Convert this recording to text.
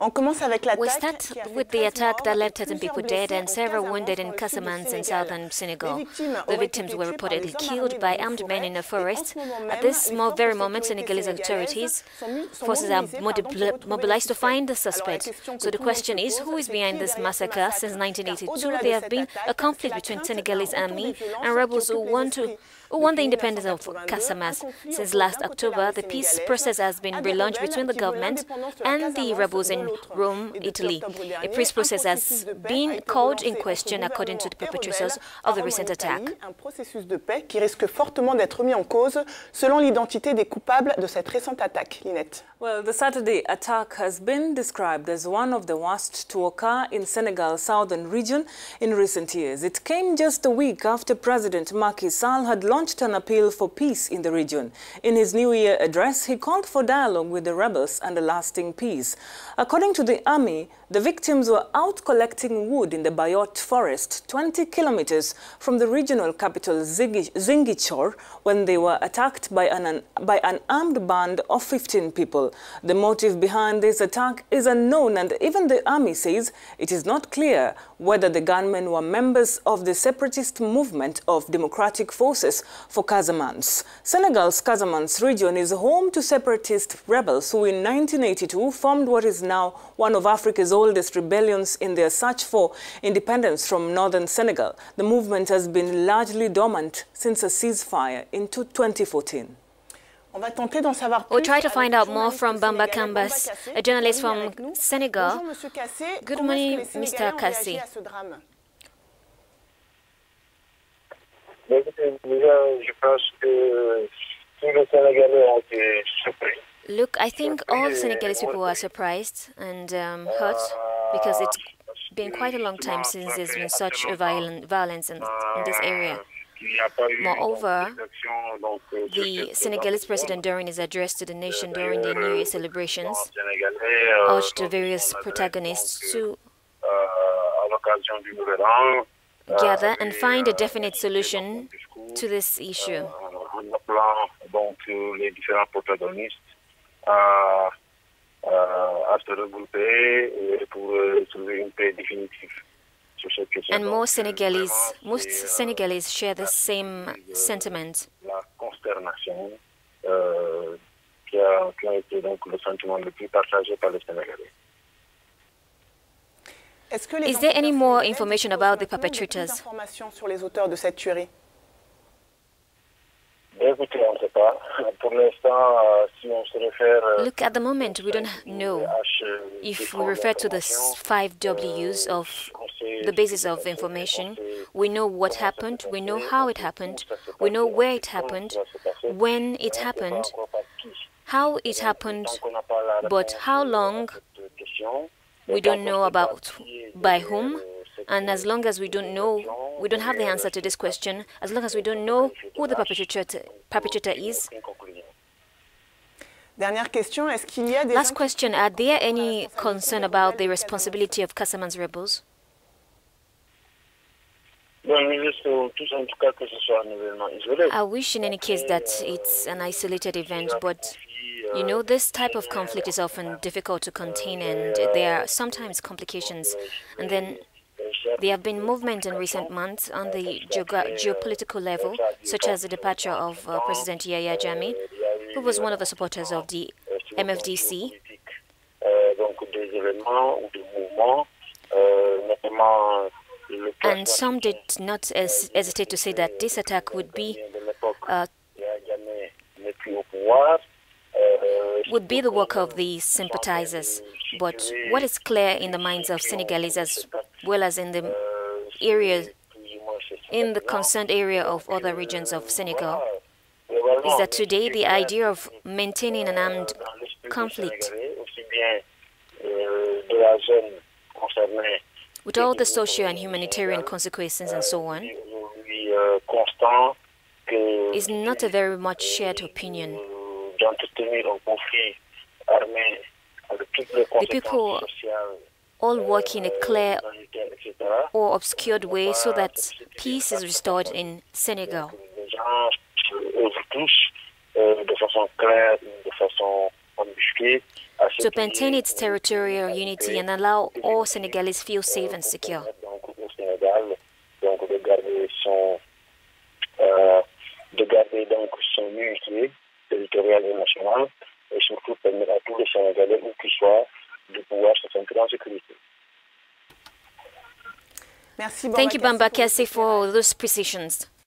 We start with the attack that left 13 people dead and several wounded in Casamance in southern Senegal. The victims were reportedly killed by armed men in a forest. At this very moment, Senegalese authorities forces are mobilized to find the suspect. So the question is, who is behind this massacre? Since 1982, there have been a conflict between Senegalese army and rebels who want the independence of Casamance. Since last October, the peace process has been relaunched between the government and the rebels in Rome, Italy. A peace process has been called in question according to the perpetrators of the recent attack. Un processus de paix qui risque fortement d'être mis en cause selon l'identité des coupables de cette récente attaque. Linette. Well, the Saturday attack has been described as one of the worst to occur in Senegal's southern region in recent years. It came just a week after President Macky Sall had launched an appeal for peace in the region. In his New Year address, he called for dialogue with the rebels and a lasting peace. According to the army, the victims were out collecting wood in the Bayot forest, 20 kilometers from the regional capital Ziguinchor, when they were attacked by an armed band of 15 people. The motive behind this attack is unknown, and even the army says it is not clear whether the gunmen were members of the separatist movement of Democratic Forces for Casamance. Senegal's Casamance region is home to separatist rebels who in 1982 formed what is now one of Africa's oldest rebellions in their search for independence from northern Senegal. The movement has been largely dormant since a ceasefire in 2014. We'll try to find out more from Bamba Kambas, a journalist from Senegal. Good morning, Mr. Kassi. Look, I think all Senegalese people are surprised and hurt because it's been quite a long time since there's been such a violence in this area. Moreover, the Senegalese president, during his address to the nation during the New Year celebrations, urged the various protagonists to gather and find a definite solution to this issue. And most Senegalese share the same sentiment. Is there any more information about the perpetrators? Look, at the moment, we don't know. If we refer to the 5 Ws of the basis of information, we know what happened, we know how it happened, we know where it happened, when it happened, how it happened, but how long, we don't know about by whom. And as long as we don't know, we don't have the answer to this question, as long as we don't know who the perpetrator is. Last question, are there any concern about the responsibility of Casamance rebels? I wish in any case that it's an isolated event, but you know, this type of conflict is often difficult to contain and there are sometimes complications. And then there have been movements in recent months on the geopolitical level, such as the departure of President Yahya Jammeh, who was one of the supporters of the MFDC. And some did not hesitate to say that this attack would be the work of the sympathizers. But what is clear in the minds of Senegalese as well as in the area, in the concerned area of other regions of Senegal, is that today the idea of maintaining an armed conflict with all the social and humanitarian consequences and so on is not a very much shared opinion. The people all work in a clear or obscured way so that peace is restored in Senegal. to maintain its territorial unity and allow all Senegalese feel safe and secure. De garder donc son unité territoriale et nationale et surtout permettre à tous les Sénégalais, où qu'ils soient, de pouvoir se sentir en sécurité. Thank you, Bamba Kassi, for those precisions.